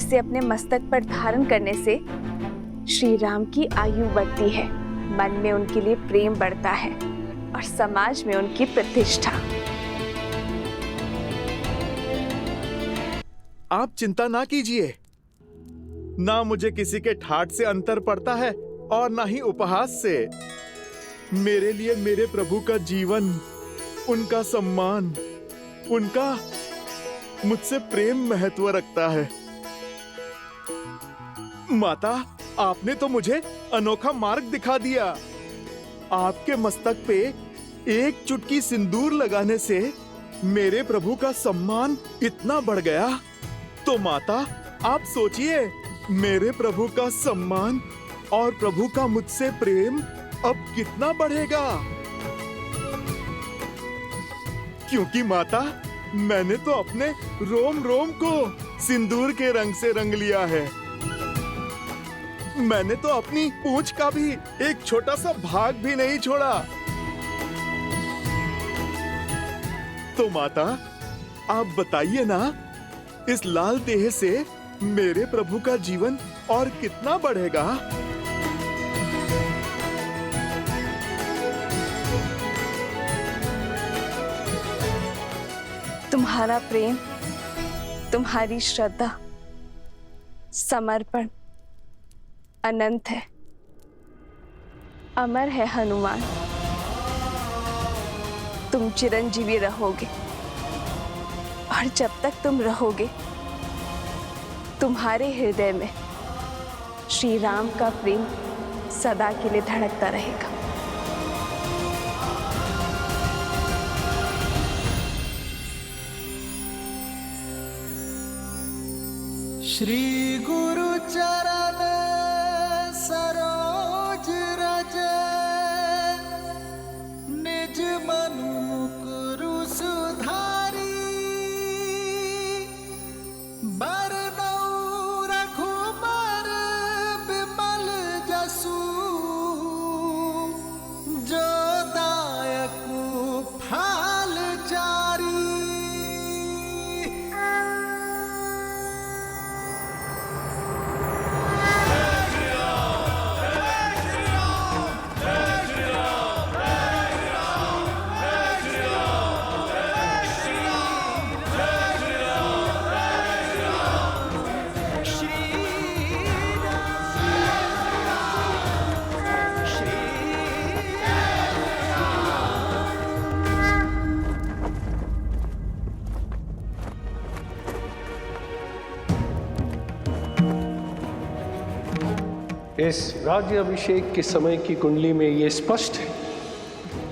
इसे अपने मस्तक पर धारण करने से श्री राम की आयु बढ़ती है, मन में उनके लिए प्रेम बढ़ता है और समाज में उनकी प्रतिष्ठा। आप चिंता ना कीजिए। ना मुझे किसी के ठाठ से अंतर पड़ता है और ना ही उपहास से। मेरे लिए मेरे प्रभु का जीवन, उनका सम्मान, उनका मुझसे प्रेम महत्व रखता है। माता, आपने तो मुझे अनोखा मार्ग दिखा दिया। आपके मस्तक पे एक चुटकी सिंदूर लगाने से मेरे प्रभु का सम्मान इतना बढ़ गया। तो माता, आप सोचिए, मेरे प्रभु का सम्मान और प्रभु का मुझसे प्रेम अब कितना बढ़ेगा। क्योंकि माता, मैंने तो अपने रोम रोम को सिंदूर के रंग से रंग लिया है। मैंने तो अपनी पूंछ का भी एक छोटा सा भाग भी नहीं छोड़ा। तो माता, आप बताइए ना, इस लाल देह से मेरे प्रभु का जीवन और कितना बढ़ेगा। तुम्हारा प्रेम, तुम्हारी श्रद्धा, समर्पण अनंत है, अमर है हनुमान। तुम चिरंजीवी रहोगे और जब तक तुम रहोगे, तुम्हारे हृदय में श्री राम का प्रेम सदा के लिए धड़कता रहेगा। श्री गुरु चरण सरोज रज, निज मनु मुकुरु सुधारी। बरनउँ रघुबर बिमल जसु, जो दायकु फल चारी। इस राज्य अभिषेक के समय की कुंडली में यह स्पष्ट है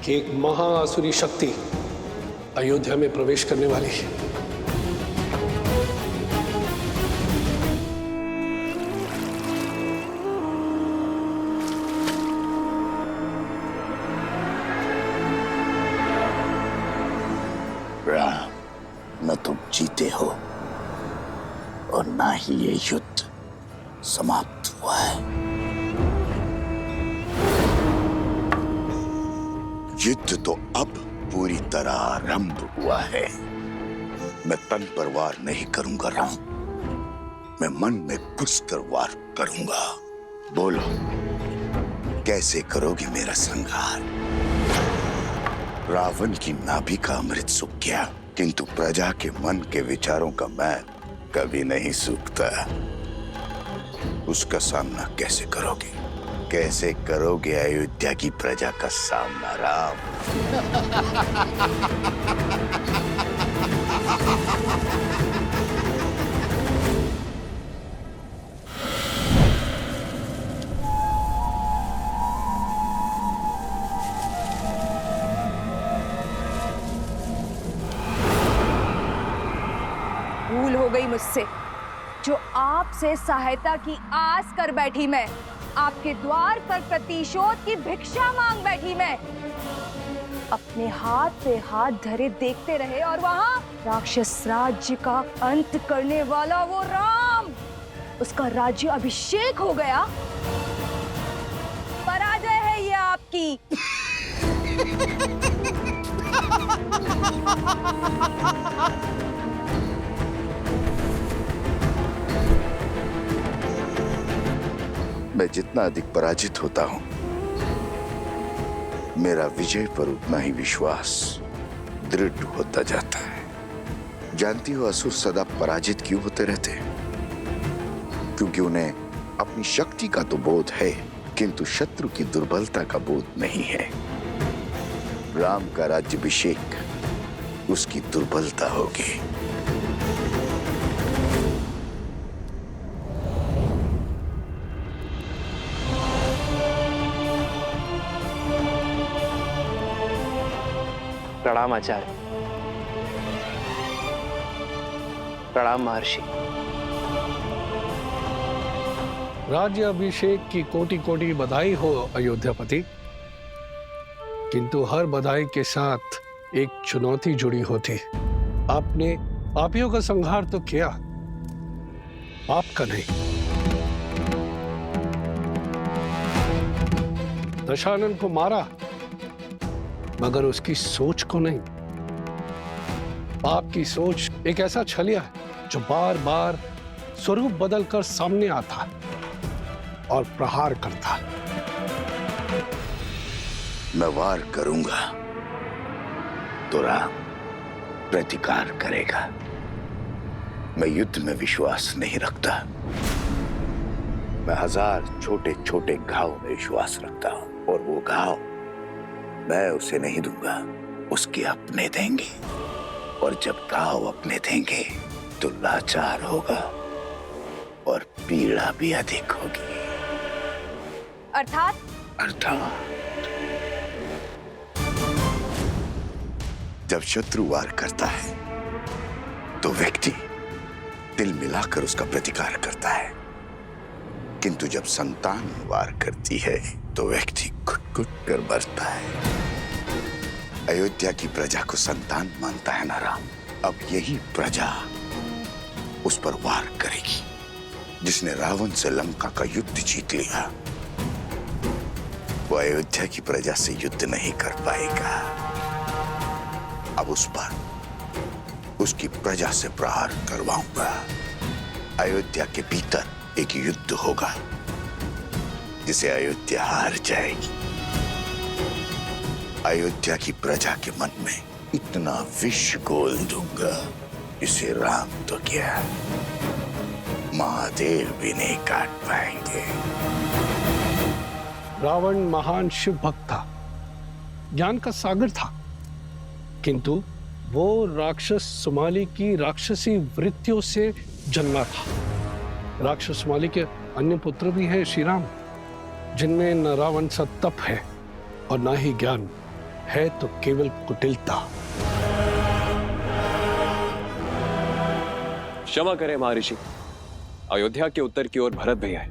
कि एक महाआसुरी शक्ति अयोध्या में प्रवेश करने वाली है। राम, न तुम जीते हो और ना ही ये युद्ध समाप्त हुआ है। युद्ध तो अब पूरी तरह आरंभ हुआ है। मैं तन पर वार नहीं करूंगा राम, मैं मन में घुसकर वार करूंगा। बोलो, कैसे करोगे मेरा संहार? रावण की नाभि का अमृत सूख गया, किंतु प्रजा के मन के विचारों का मैल कभी नहीं सूखता। उसका सामना कैसे करोगे? कैसे करोगे अयोध्या की प्रजा का सामना राम? भूल हो गई मुझसे, जो आपसे सहायता की आस कर बैठी मैं, आपके द्वार पर प्रतिशोध की भिक्षा मांग बैठी मैं। अपने हाथ पे हाथ धरे देखते रहे और वहां राक्षस राज्य का अंत करने वाला वो राम, उसका राज्य अभिषेक हो गया। पराजय है ये आपकी। मैं जितना अधिक पराजित होता हूं, मेरा विजय पर उतना ही विश्वास दृढ़ होता जाता है। जानती हो असुर सदा पराजित क्यों होते रहते हैं? क्योंकि उन्हें अपनी शक्ति का तो बोध है, किंतु शत्रु की दुर्बलता का बोध नहीं है। राम का राज्याभिषेक उसकी दुर्बलता होगी। प्रणाम आचार्य। प्रणाम महर्षि। राज्याभिषेक की कोटि कोटि बधाई हो अयोध्यापति, किंतु हर बधाई के साथ एक चुनौती जुड़ी होती। आपने पापियों का संहार तो किया, पाप का नहीं। दशानन को मारा, मगर उसकी सोच को नहीं। पाप की सोच एक ऐसा छलिया है जो बार बार स्वरूप बदलकर सामने आता और प्रहार करता। मैं वार करूंगा तो राम प्रतिकार करेगा। मैं युद्ध में विश्वास नहीं रखता। मैं 1000 छोटे छोटे घाव में विश्वास रखता हूं, और वो घाव मैं उसे नहीं दूंगा, उसके अपने देंगे। और जब घाव अपने देंगे तो लाचार होगा और पीड़ा भी अधिक होगी। अर्थात जब शत्रु वार करता है तो व्यक्ति दिल मिलाकर उसका प्रतिकार करता है, किंतु जब संतान वार करती है तो व्यक्ति घुट-घुट कर मरता है। अयोध्या की प्रजा को संतान मानता है ना राम। अब यही प्रजा उस पर वार करेगी। जिसने रावण से लंका का युद्ध जीत लिया, वो अयोध्या की प्रजा से युद्ध नहीं कर पाएगा। अब उस पर उसकी प्रजा से प्रहार करवाऊंगा। अयोध्या के भीतर एक युद्ध होगा जिसे अयोध्या हार जाएगी। अयोध्या की प्रजा के मन में इतना विष घोल दूंगा जिसे राम तो क्या, महादेव भी नहीं काट पाएंगे। रावण महान शिव भक्त था, ज्ञान का सागर था, किंतु वो राक्षस सुमाली की राक्षसी वृत्तियों से जन्मा था। राक्षस सुमाली के अन्य पुत्र भी हैं श्री राम, जिनमें न रावण सा तप है और न ही ज्ञान है, तो केवल कुटिलता। क्षमा करें महर्षि, अयोध्या के उत्तर की ओर भरत भैया है,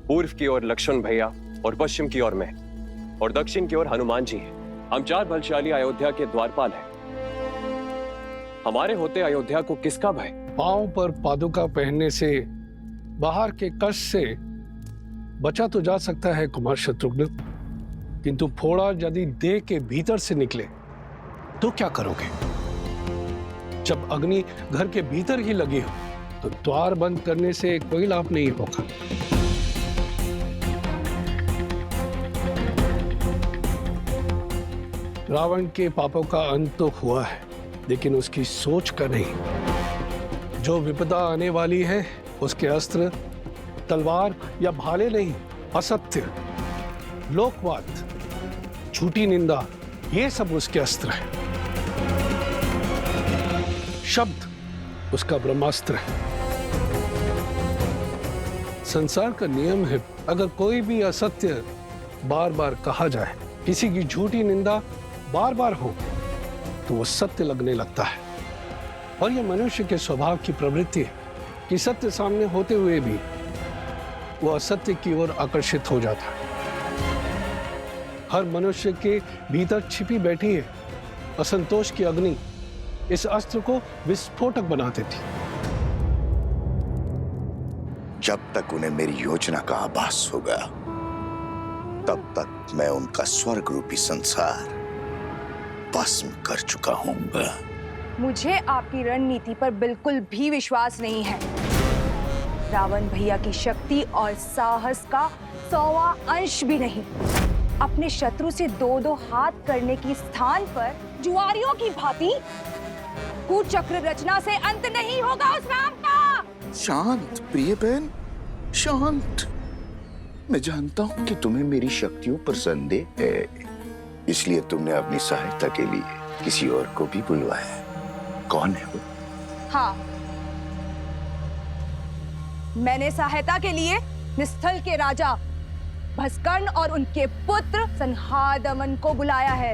पूर्व की ओर लक्ष्मण भैया और पश्चिम की ओर मैं, और दक्षिण की ओर हनुमान जी हैं। हम 4 बलशाली अयोध्या के द्वारपाल हैं। हमारे होते अयोध्या को किसका भय? पांव पर पादुका पहनने से, बाहर के कष्ट से बचा तो जा सकता है कुमार शत्रुघ्न, किंतु फोड़ा यदि देह के भीतर से निकले तो क्या करोगे? जब अग्नि घर के भीतर ही लगी हो तो द्वार बंद करने से कोई लाभ नहीं होगा। रावण के पापों का अंत तो हुआ है, लेकिन उसकी सोच का नहीं। जो विपदा आने वाली है उसके अस्त्र तलवार या भाले नहीं, असत्य, लोकवाद, झूठी निंदा, ये सब उसके अस्त्र है। शब्द उसका ब्रह्मास्त्र है। संसार का नियम है, अगर कोई भी असत्य बार बार कहा जाए, किसी की झूठी निंदा बार बार हो, तो वो सत्य लगने लगता है। और यह मनुष्य के स्वभाव की प्रवृत्ति है कि सत्य सामने होते हुए भी वो असत्य की ओर आकर्षित हो जाता है। हर मनुष्य के भीतर छिपी बैठी है असंतोष की अग्नि, इस अस्त्र को विस्फोटक बना देती। जब तक उन्हें मेरी योजना का आभास होगा, तब तक मैं उनका स्वर्ग रूपी संसार भस्म कर चुका हूंगा। मुझे आपकी रणनीति पर बिल्कुल भी विश्वास नहीं है। रावण भैया की शक्ति और साहस का 100वां अंश भी नहीं। अपने शत्रु से 2-2 हाथ करने की स्थान पर जुआरियों की भांति कुचक्र रचना से अंत नहीं होगा उस राम का। शांत प्रिय बहन, शांत। मैं जानता हूं कि तुम्हें मेरी शक्तियों पर संदेह है, इसलिए तुमने अपनी सहायता के लिए किसी और को भी बुलवाया। कौन है वो? हाँ, मैंने सहायता के लिए निस्थल के राजा भस्कर्ण और उनके पुत्र संहादमन को बुलाया है।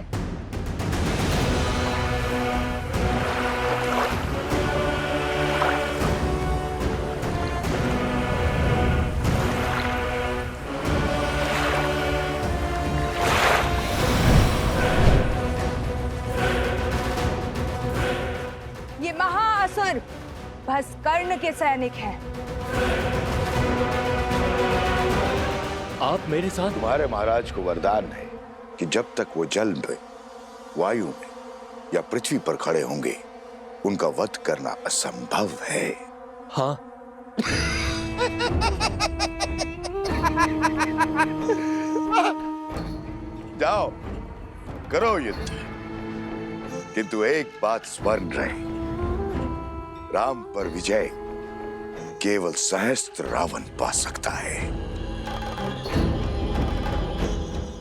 ये महाअसुर भस्कर्ण के सैनिक हैं। आप मेरे साथ? तुम्हारे महाराज को वरदान है कि जब तक वो जल में, वायु में या पृथ्वी पर खड़े होंगे, उनका वध करना असंभव है। हाँ। जाओ, करो युद्ध, किंतु एक बात स्मरण रहे, राम पर विजय केवल सहस्त्र रावण पा सकता है।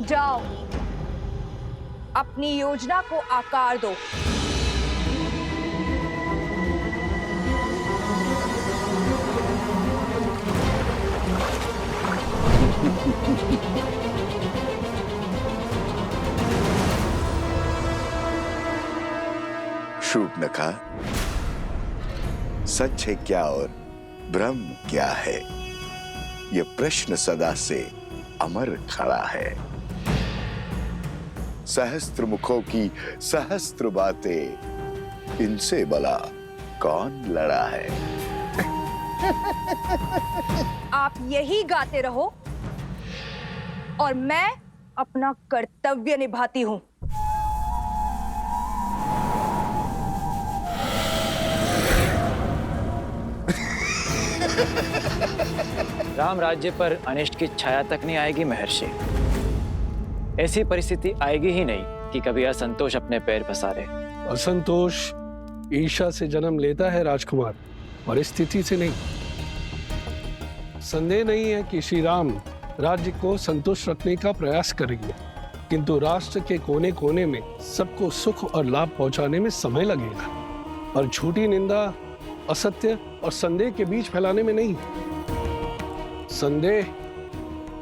जाओ, अपनी योजना को आकार दो। शूर्पणखा, सच है क्या और ब्रह्म क्या है, यह प्रश्न सदा से अमर खड़ा है। सहस्त्र मुखों की सहस्त्र बातें, इनसे भला कौन लड़ा है? आप यही गाते रहो और मैं अपना कर्तव्य निभाती हूं। राम राज्य पर अनिष्ट की छाया तक नहीं आएगी महर्षि। ऐसी परिस्थिति आएगी ही नहीं कि कभी असंतोष अपने पैर पसारे। असंतोष ईर्ष्या से जन्म लेता है राजकुमार, और स्थिति से नहीं। संदेह नहीं है कि श्री राम राज्य को संतुष्ट रखने का प्रयास करेंगे, किंतु राष्ट्र के कोने कोने में सबको सुख और लाभ पहुंचाने में समय लगेगा, और झूठी निंदा, असत्य और संदेह के बीच फैलाने में नहीं। संदेह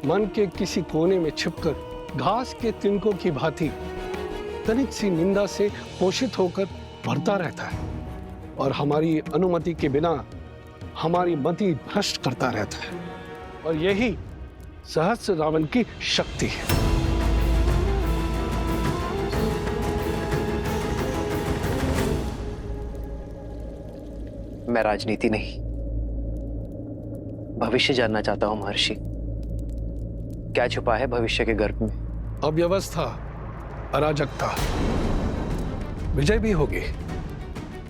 मन के किसी कोने में छिपकर घास के तिनकों की भांति तनिक सी निंदा से पोषित होकर बढ़ता रहता है, और हमारी अनुमति के बिना हमारी मति भ्रष्ट करता रहता है, और यही सहस्त्र रावण की शक्ति है। मैं राजनीति नहीं, भविष्य जानना चाहता हूं महर्षि। क्या छुपा है भविष्य के गर्भ में? अव्यवस्था, अराजकता, विजय भी होगी,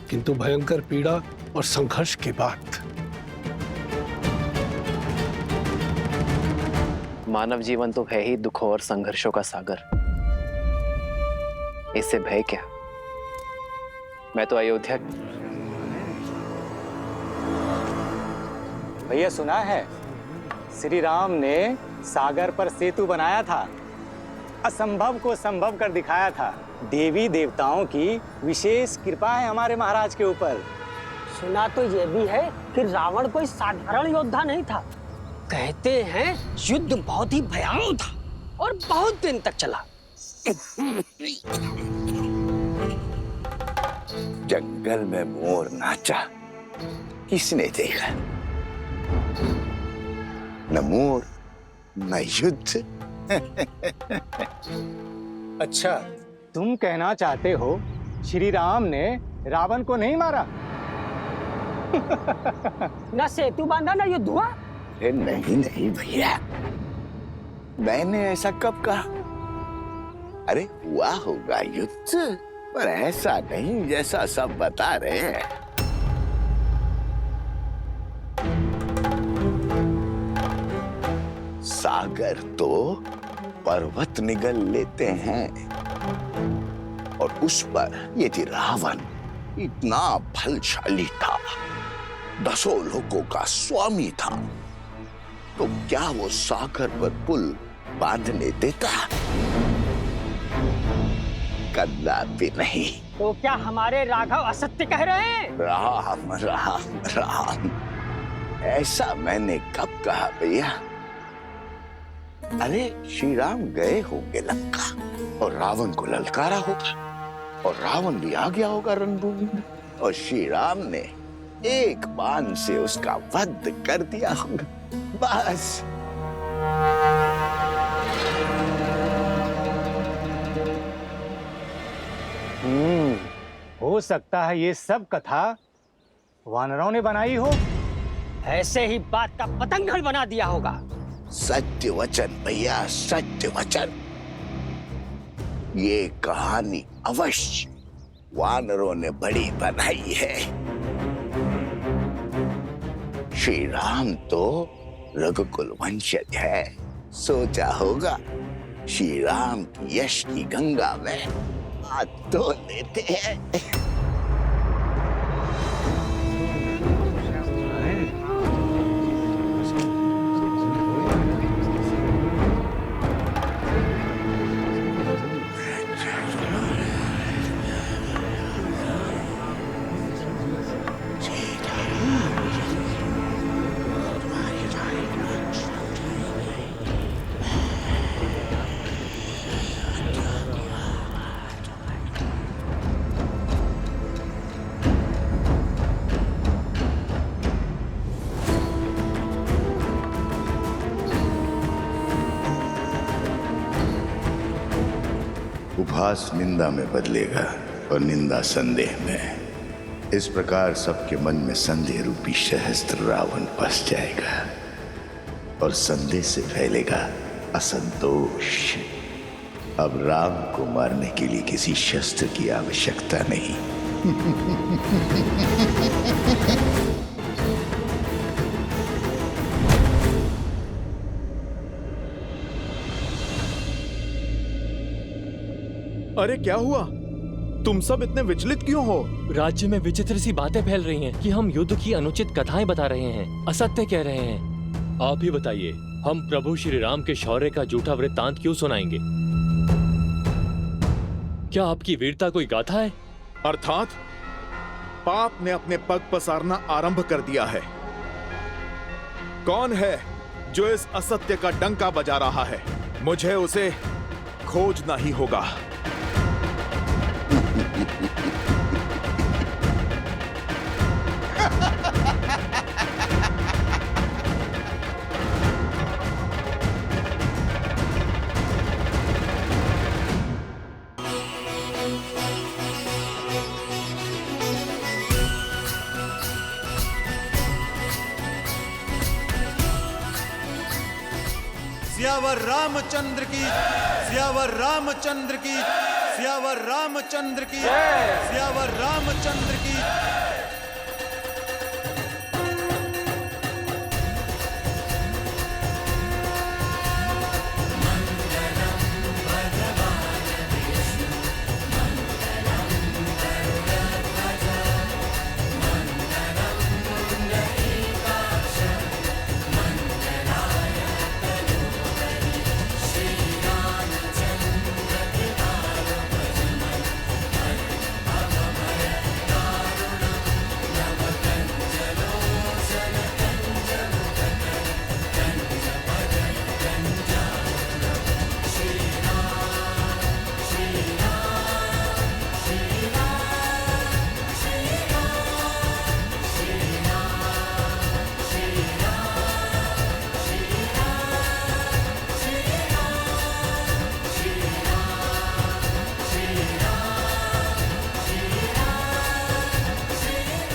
किंतु भयंकर पीड़ा और संघर्ष के बाद। मानव जीवन तो है ही दुखों और संघर्षों का सागर, इससे भय क्या? मैं तो अयोध्या। भैया सुना है, श्री राम ने सागर पर सेतु बनाया था, असंभव को संभव कर दिखाया था। देवी देवताओं की विशेष कृपा है हमारे महाराज के ऊपर। सुना तो यह भी है कि रावण कोई साधारण योद्धा नहीं था। कहते हैं युद्ध बहुत ही भयावह था और बहुत दिन तक चला। जंगल में मोर नाचा, किसने देखा? न मोर न युद्ध। अच्छा, तुम कहना चाहते हो श्री राम ने रावण को नहीं मारा? न सेतु बांधा न युद्ध हुआ। नहीं नहीं भैया, मैंने ऐसा कब कहा? अरे हुआ होगा युद्ध, पर ऐसा नहीं जैसा सब बता रहे हैं। सागर तो पर्वत निगल लेते हैं, और उस पर यदि रावण इतना बलशाली था, 10 लोगों का स्वामी था, तो क्या वो सागर पर पुल बांधने देता? कदापि नहीं। तो क्या हमारे राघव असत्य कह रहे हैं? राम राम राम, ऐसा मैंने कब कहा भैया? अरे श्री राम गए होंगे लंका और रावण को ललकारा होगा, और रावण भी आ गया होगा रणभूमि में, और श्री राम ने एक बाण से उसका वध कर दिया होगा, बस। हो सकता है ये सब कथा वानरों ने बनाई हो। ऐसे ही बात का पतंगड़ बना दिया होगा। सत्य वचन भैया, सत्य वचन। ये कहानी अवश्य वानरों ने बड़ी बनाई है। श्री राम तो रघुकुल वंशज है, सोचा होगा श्री राम की यश की गंगा में हाथ धो लेते हैं। उपहास निंदा में बदलेगा और निंदा संदेह में। इस प्रकार सबके मन में संदेह रूपी सहस्त्र रावण बस जाएगा, और संदेह से फैलेगा असंतोष। अब राम को मारने के लिए किसी शस्त्र की आवश्यकता नहीं। अरे क्या हुआ? तुम सब इतने विचलित क्यों हो? राज्य में विचित्र सी बातें फैल रही हैं कि हम युद्ध की अनुचित कथाएं बता रहे हैं, असत्य कह रहे हैं। आप ही बताइए, हम प्रभु श्री राम के शौर्य का झूठा वृत्तांत क्यों सुनाएंगे? क्या आपकी वीरता कोई गाथा है? अर्थात पाप ने अपने पग पसारना आरंभ कर दिया है। कौन है जो इस असत्य का डंका बजा रहा है? मुझे उसे खोजना ही होगा। सियावर रामचंद्र की, सियावर रामचंद्र की, सियावर रामचंद्र की, सियावर रामचंद्र की।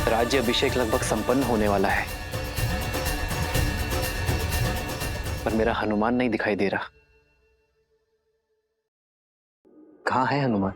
राज्य अभिषेक लगभग संपन्न होने वाला है, पर मेरा हनुमान नहीं दिखाई दे रहा। कहाँ है हनुमान?